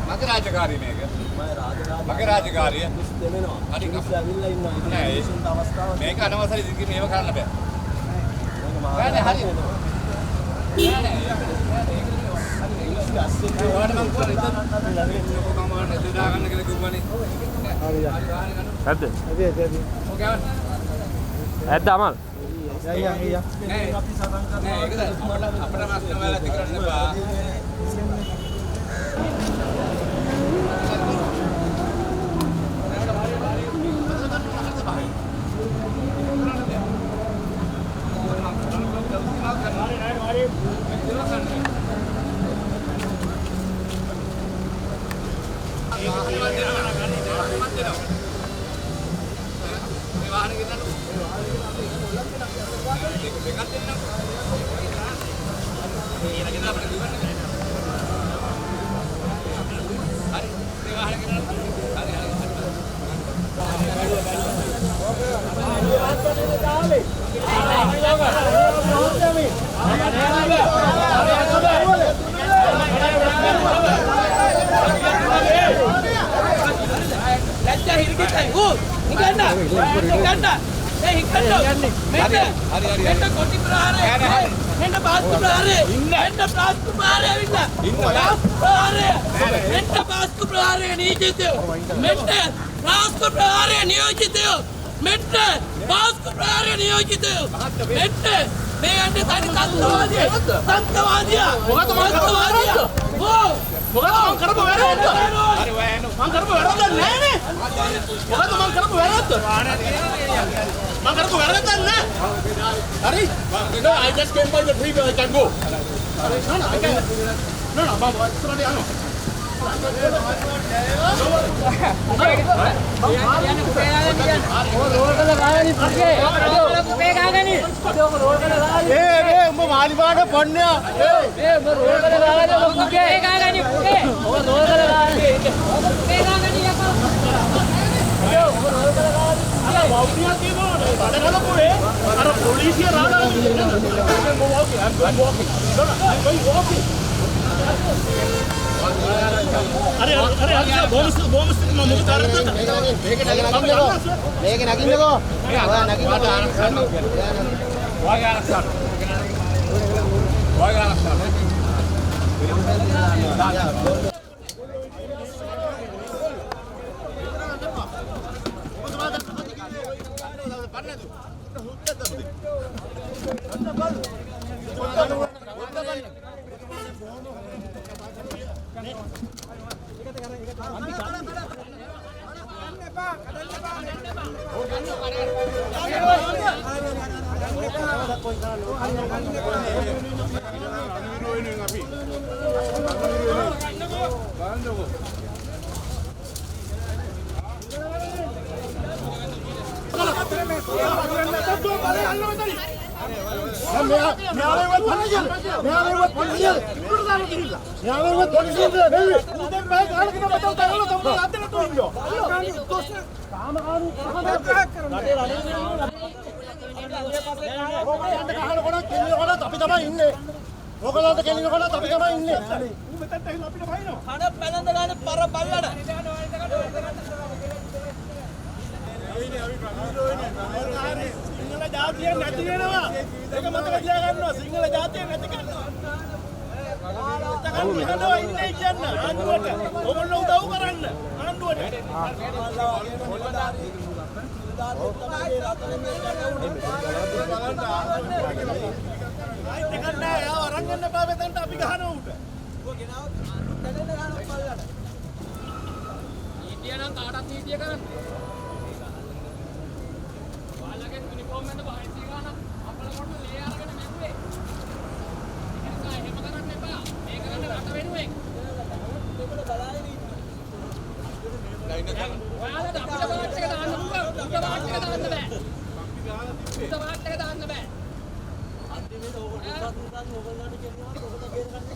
මගේ රාජකාරී මේක. මගේ රාජකාරිය. හරි කවුරුල්ලා ඉන්නවා. නෑ මේක අනවසර ඉදිරි මේව කරන්න බෑ. නෑ හරි. නෑ ඇත්ත Amal I just came by the freeway, I can go. No, Baba, it's not the ඔයගොල්ලන්ට කෙලිනකොට අපි තමයි ඉන්නේ. සිංහල ජාතිය නැති වෙනවා. ඒක මතක තියාගන්නවා. සිංහල ජාතිය නැති කරනවා. ඔව් ඉන්නේ කියන්න. ආණ්ඩුවට. ඔයගොල්ලෝ උදව් කරන්න. ආණ්ඩුවට. දෙකක් නෑ. යාව අරන් යන්න බෑ මෙතනට අපි ගහනවා උට. ඔය ගෙනාව දැනෙන්න ගන්න පල්ලට. ඊටිය නම් කාටත් ඊටිය කරන්න. ඔයාලගේ යුනිෆෝම් එකේ වයිසි ගන්න අපල කොට ලේ අරගෙන මෙව්වේ. ඒක නිසා එහෙම කරන්න එපා. මේ කරන්න රට වෙනුවෙන්. දෙකට බලාගෙන ඉන්න. ඔයාලට අපිට වාට් එක දාන්න පුළුවන්. උඩ වාට් එක දාන්න බෑ. උඩ වාට් එක දාන්න බෑ. අන්තිමේට ඕගොල්ලෝ ඕගොල්ලන්ට කියනවා ඔබට ගේන ගන්න